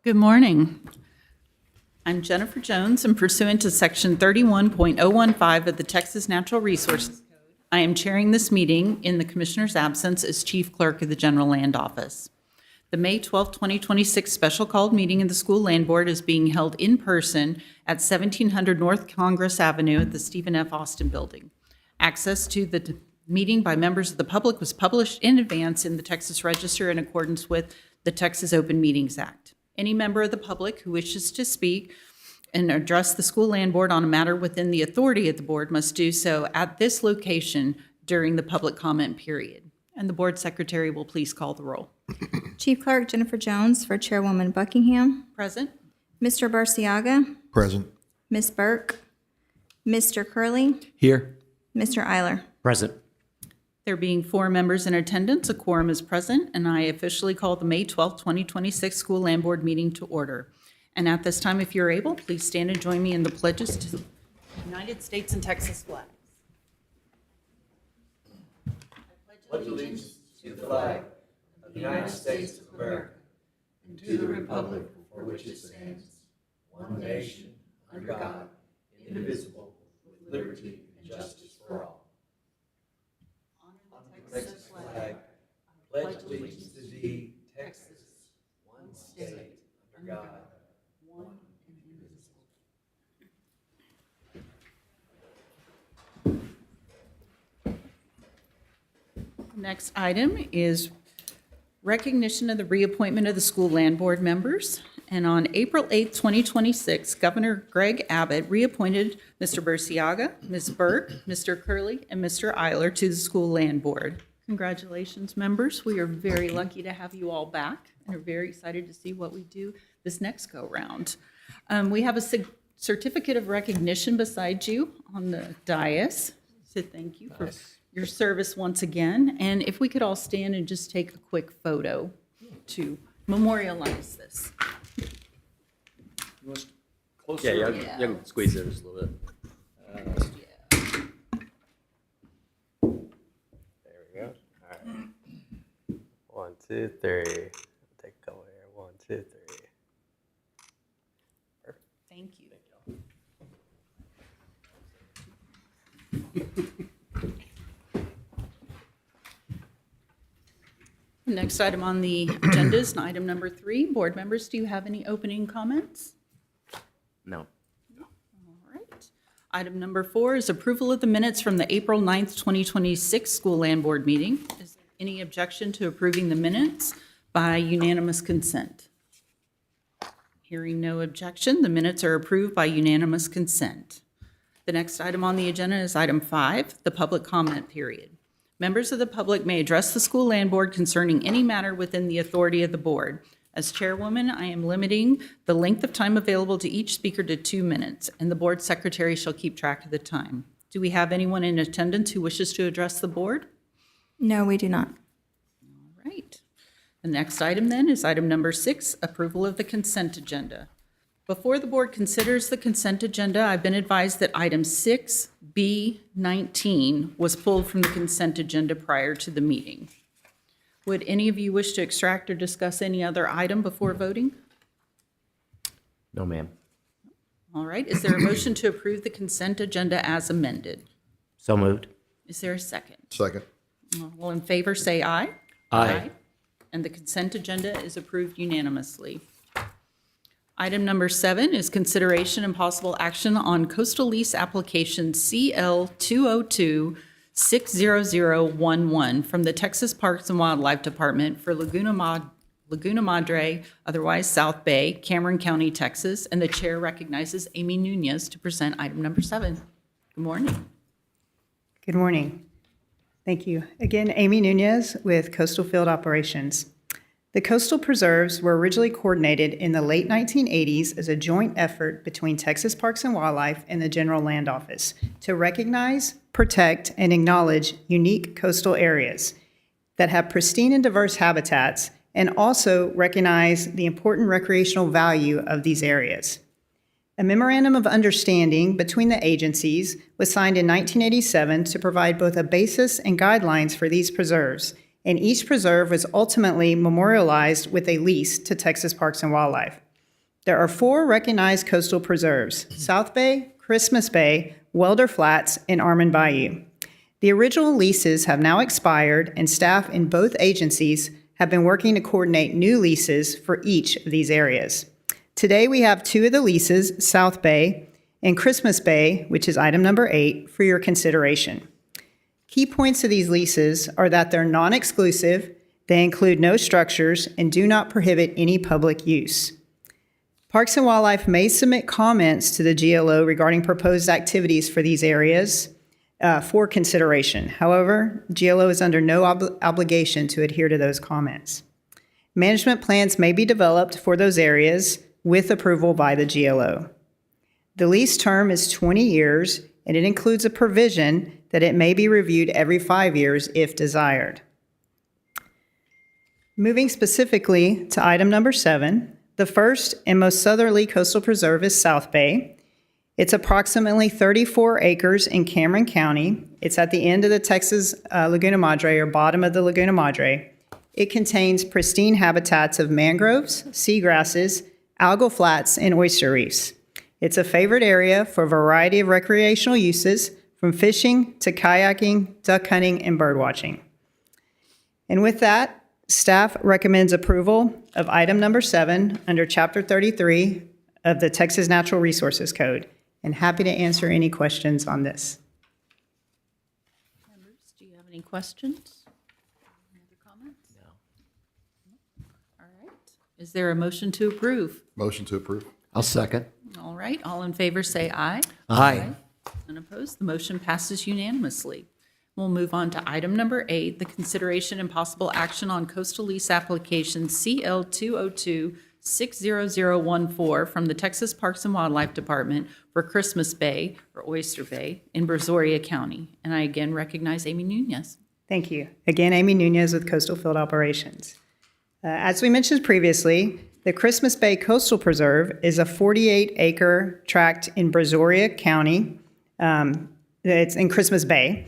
Good morning. I'm Jennifer Jones, and pursuant to Section 31.015 of the Texas Natural Resources Code, I am chairing this meeting in the Commissioner's absence as Chief Clerk of the General Land Office. The May 12, 2026 special called meeting of the School Land Board is being held in person at 1700 North Congress Avenue at the Stephen F. Austin Building. Access to the meeting by members of the public was published in advance in the Texas Register in accordance with the Texas Open Meetings Act. Any member of the public who wishes to speak and address the School Land Board on a matter within the authority of the board must do so at this location during the public comment period. And the board secretary will please call the roll. Chief Clerk Jennifer Jones for Chairwoman Buckingham. Present. Mr. Barciaga. Present. Ms. Burke. Mr. Curley. Here. Mr. Eiler. Present. There being 4 members in attendance, a quorum is present, and I officially call the May 12, 2026 School Land Board meeting to order. And at this time, if you're able, please stand and join me in the pledges to the United States and Texas flags. Pledge allegiance to the flag of the United States of America and to the republic for which it stands, one nation, under God, indivisible, with liberty and justice for all. Honor the Texas flag. I pledge allegiance to thee, Texas, one state, under God, one and indivisible. Next item is recognition of the reappointment of the School Land Board members. And on April 8, 2026, Governor Greg Abbott reappointed Mr. Barciaga, Ms. Burke, Mr. Curley, and Mr. Eiler to the School Land Board. Congratulations, members. We are very lucky to have you all back and are very excited to see what we do this next go-round. We have a certificate of recognition beside you on the dais. So thank you for your service once again. And if we could all stand and just take a quick photo to memorialize this. Yeah, you can squeeze it just a little bit. There we go. All right. 1, 2, 3. Take a couple here. 1, 2, 3. Perfect. Thank you. Next item on the agenda is item number 3. Board members, do you have any opening comments? No. All right. Item number 4 is approval of the minutes from the April 9th, 2026 School Land Board meeting. Is there any objection to approving the minutes by unanimous consent? Hearing no objection, the minutes are approved by unanimous consent. The next item on the agenda is item 5, the public comment period. Members of the public may address the School Land Board concerning any matter within the authority of the board. As chairwoman, I am limiting the length of time available to each speaker to 2 minutes, and the board secretary shall keep track of the time. Do we have anyone in attendance who wishes to address the board? No, we do not. All right. The next item then is item number 6, approval of the consent agenda. Before the board considers the consent agenda, I've been advised that item 6B19 was pulled from the consent agenda prior to the meeting. Would any of you wish to extract or discuss any other item before voting? No, ma'am. All right. Is there a motion to approve the consent agenda as amended? So moved. Is there a second? Second. All in favor, say aye. Aye. And the consent agenda is approved unanimously. Item number 7 is consideration and possible action on coastal lease application CL 202-60011 from the Texas Parks and Wildlife Department for Laguna Madre, otherwise South Bay, Cameron County, Texas, and the chair recognizes Amy Nunez to present item number 7. Good morning. Good morning. Thank you. Again, Amy Nunez with Coastal Field Operations. The coastal preserves were originally coordinated in the late 1980s as a joint effort between Texas Parks and Wildlife and the General Land Office to recognize, protect, and acknowledge unique coastal areas that have pristine and diverse habitats, and also recognize the important recreational value of these areas. A memorandum of understanding between the agencies was signed in 1987 to provide both a basis and guidelines for these preserves, and each preserve was ultimately memorialized with a lease to Texas Parks and Wildlife. There are 4 recognized coastal preserves: South Bay, Christmas Bay, Welder Flats, and Armand Bayou. The original leases have now expired, and staff in both agencies have been working to coordinate new leases for each of these areas. Today, we have 2 of the leases, South Bay and Christmas Bay, which is item number 8, for your consideration. Key points of these leases are that they're non-exclusive, they include no structures, and do not prohibit any public use. Parks and Wildlife may submit comments to the GLO regarding proposed activities for these areas for consideration. However, GLO is under no obligation to adhere to those comments. Management plans may be developed for those areas with approval by the GLO. The lease term is 20 years, and it includes a provision that it may be reviewed every 5 years if desired. Moving specifically to item number 7, the first and most southerly coastal preserve is South Bay. It's approximately 34 acres in Cameron County. It's at the end of the Texas Laguna Madre, or bottom of the Laguna Madre. It contains pristine habitats of mangroves, seagrasses, algal flats, and oyster reefs. It's a favorite area for a variety of recreational uses, from fishing to kayaking, duck hunting, and bird watching. And with that, staff recommends approval of item number 7 under Chapter 33 of the Texas Natural Resources Code, and happy to answer any questions on this. Members, do you have any questions? Any other comments? No. All right. Is there a motion to approve? Motion to approve. I'll second. All right, all in favor say aye. Aye. Unopposed, the motion passes unanimously. We'll move on to item number 8, the consideration and possible action on coastal lease application CL 202-60014 from the Texas Parks and Wildlife Department for Christmas Bay, or Oyster Bay, in Brazoria County. And I again recognize Amy Nunez. Thank you. Again, Amy Nunez with Coastal Field Operations. As we mentioned previously, the Christmas Bay Coastal Preserve is a 48-acre tract in Brazoria County. It's in Christmas Bay.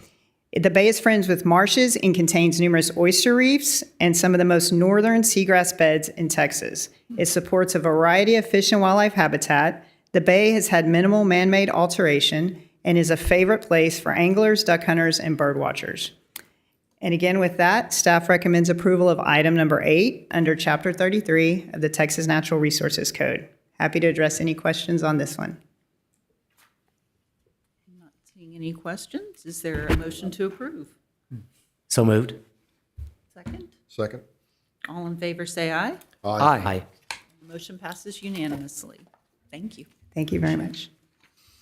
The bay is fringed with marshes and contains numerous oyster reefs and some of the most northern seagrass beds in Texas. It supports a variety of fish and wildlife habitat. The bay has had minimal man-made alteration and is a favorite place for anglers, duck hunters, and bird watchers. And again, with that, staff recommends approval of item number 8 under Chapter 33 of the Texas Natural Resources Code. Happy to address any questions on this one. Not seeing any questions. Is there a motion to approve? So moved. Second? Second. All in favor say aye. Aye. The motion passes unanimously. Thank you. Thank you very much.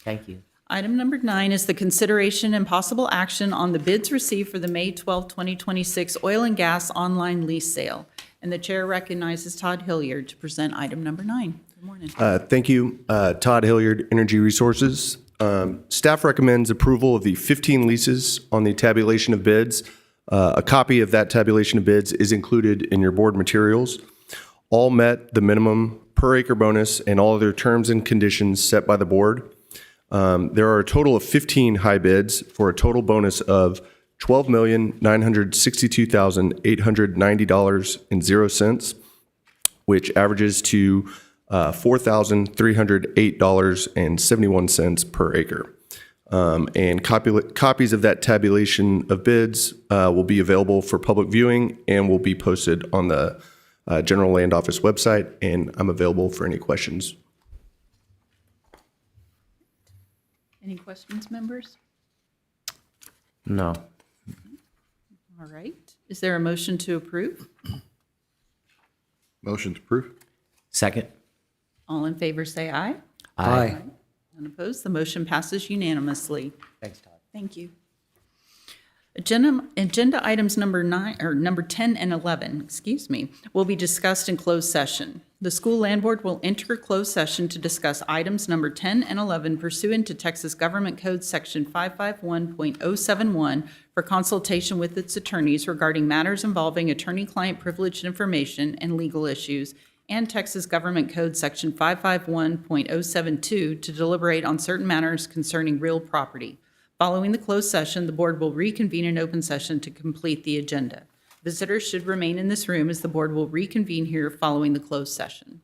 Thank you. Item number 9 is the consideration and possible action on the bids received for the May 12, 2026 oil and gas online lease sale. And the chair recognizes Todd Hilliard to present item number 9. Good morning. Thank you. Todd Hilliard, Energy Resources. Staff recommends approval of the 15 leases on the tabulation of bids. A copy of that tabulation of bids is included in your board materials. All met the minimum per acre bonus and all other terms and conditions set by the board. There are a total of 15 high bids for a total bonus of $12,962,890.00, which averages to $4,308.71 per acre. And copies of that tabulation of bids will be available for public viewing and will be posted on the General Land Office website, and I'm available for any questions. Any questions, members? No. All right. Is there a motion to approve? Motion to approve. Second. All in favor say aye. Aye. Unopposed, the motion passes unanimously. Thanks, Todd. Thank you. Agenda items number 10 and 11, will be discussed in closed session. The school land board will enter closed session to discuss items number 10 and 11 pursuant to Texas Government Code Section 551.071 for consultation with its attorneys regarding matters involving attorney-client privileged information and legal issues, and Texas Government Code Section 551.072 to deliberate on certain matters concerning real property. Following the closed session, the board will reconvene in open session to complete the agenda. Visitors should remain in this room as the board will reconvene here following the closed session.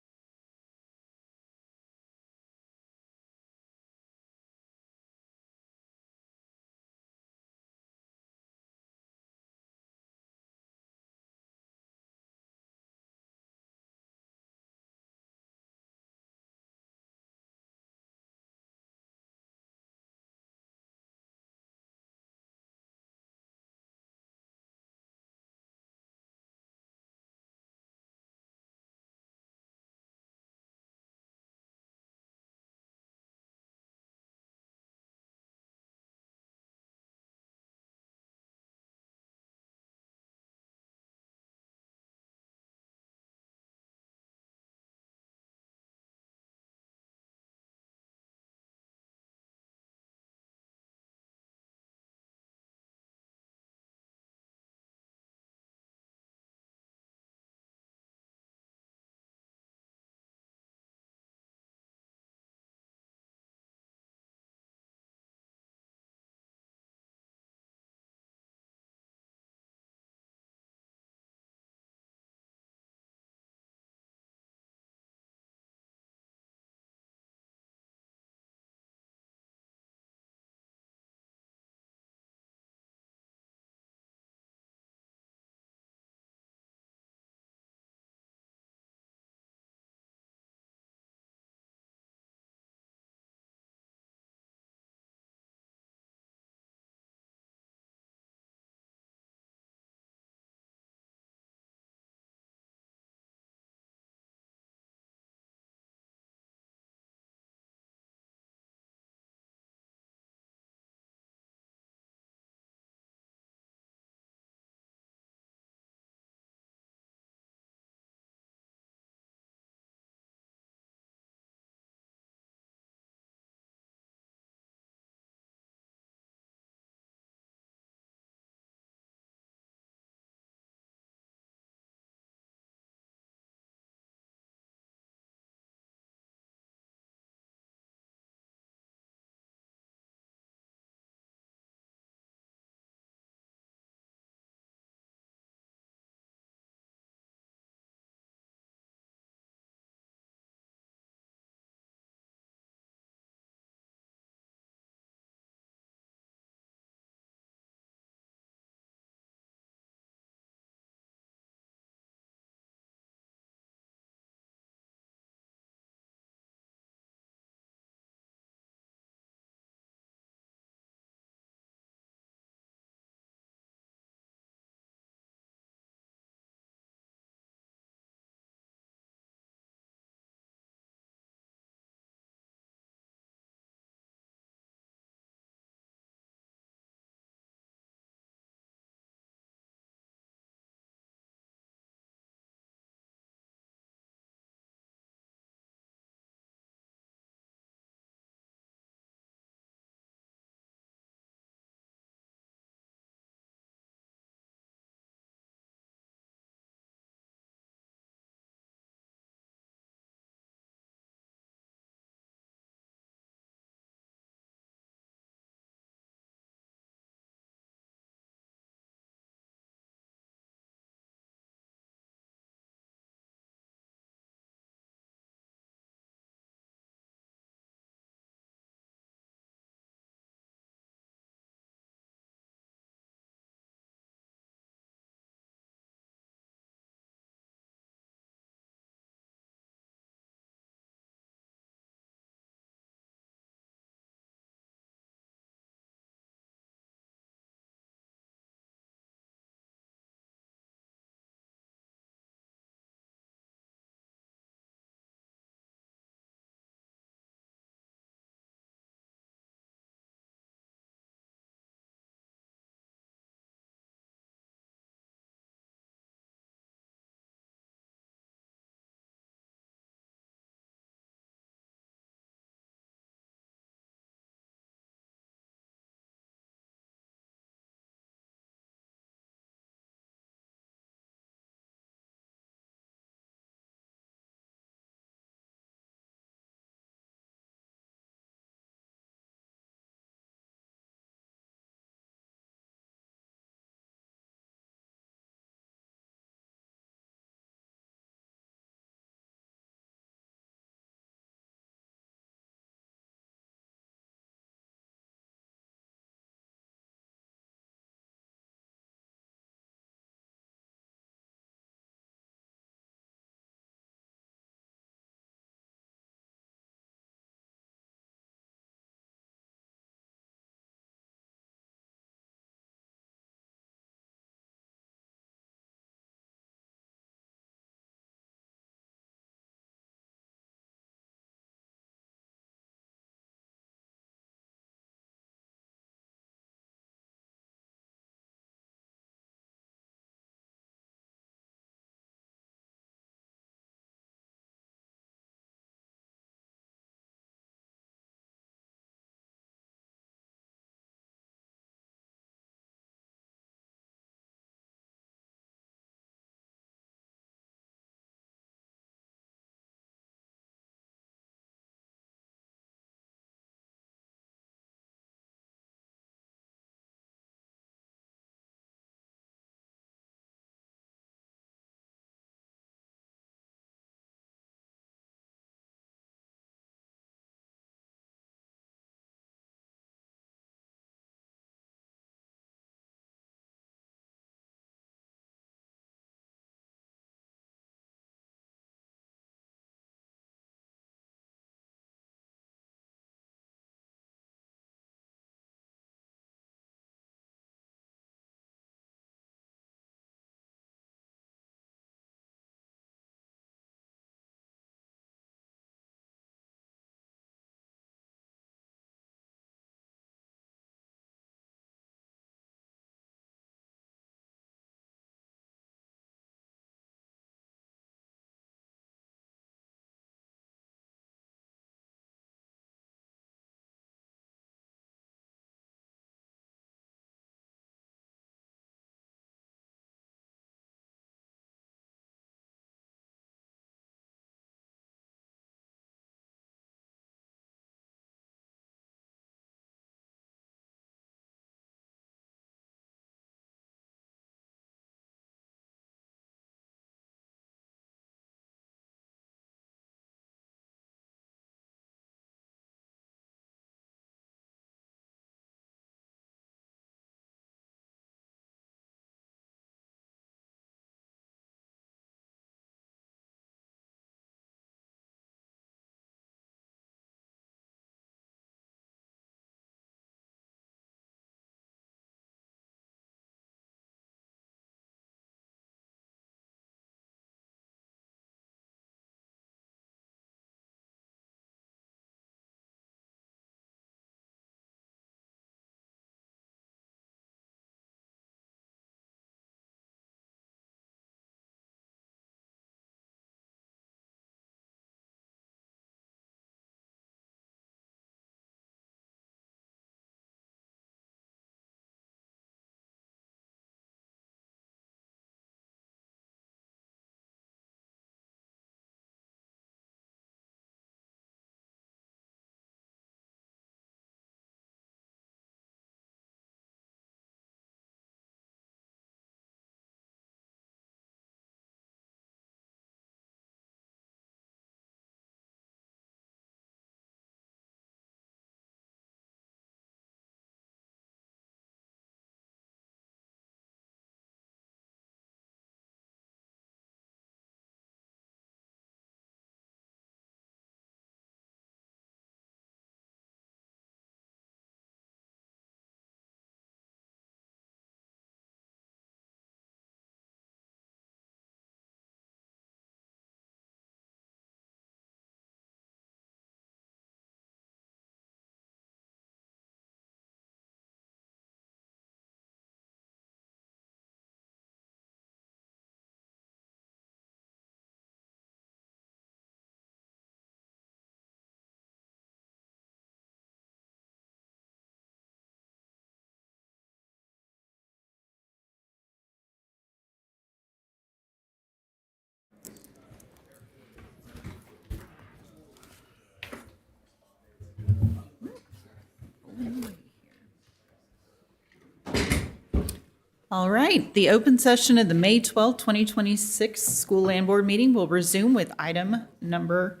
All right, the open session of the May 12, 2026 School Land Board meeting will resume with item number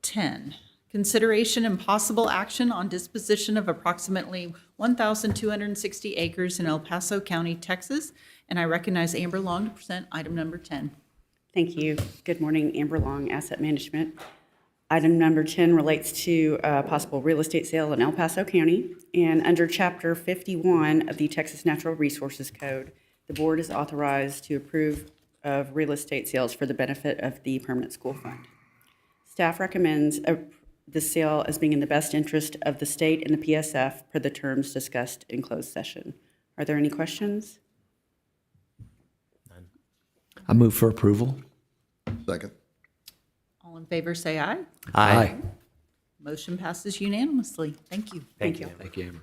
10. Consideration and possible action on disposition of approximately 1,260 acres in El Paso County, Texas. And I recognize Amber Long to present item number 10. Thank you. Good morning, Amber Long, Asset Management. Item number 10 relates to possible real estate sale in El Paso County. And under Chapter 51 of the Texas Natural Resources Code, the board is authorized to approve of real estate sales for the benefit of the Permanent School Fund. Staff recommends the sale as being in the best interest of the state and the PSF per the terms discussed in closed session. Are there any questions? I move for approval. Second. All in favor, say aye. Aye. Motion passes unanimously. Thank you. Thank you. Thank you, Amber.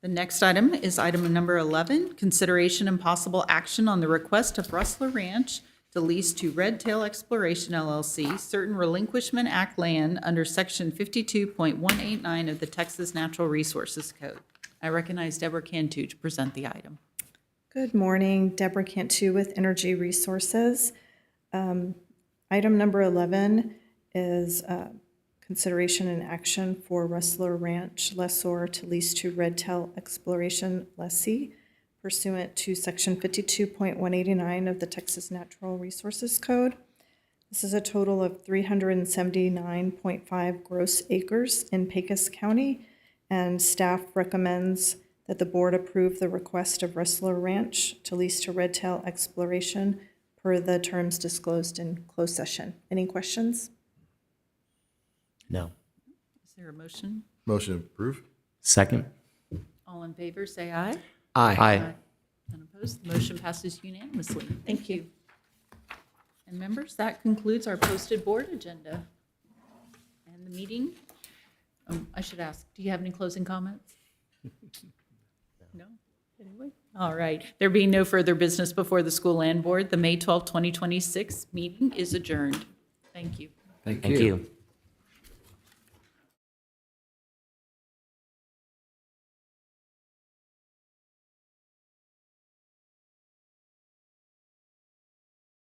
The next item is item number 11, consideration and possible action on the request of Rustler Ranch to lease to Red Tail Exploration LLC certain Relinquishment Act land under Section 52.189 of the Texas Natural Resources Code. I recognize Deborah Cantu to present the item. Good morning, Deborah Cantu with Energy Resources. Item number 11 is consideration and action for Rustler Ranch lessor to lease to Red Tail Exploration lessee pursuant to Section 52.189 of the Texas Natural Resources Code. This is a total of 379.5 gross acres in Pecos County, and staff recommends that the board approve the request of Rustler Ranch to lease to Red Tail Exploration per the terms disclosed in closed session. Any questions? No. Is there a motion? Motion approved. Second. All in favor, say aye. Aye. None opposed. The motion passes unanimously. Thank you. And members, that concludes our posted board agenda. And the meeting, I should ask, do you have any closing comments? No? Anyway? All right. There being no further business before the School Land Board, the May 12, 2026 meeting is adjourned. Thank you. Thank you.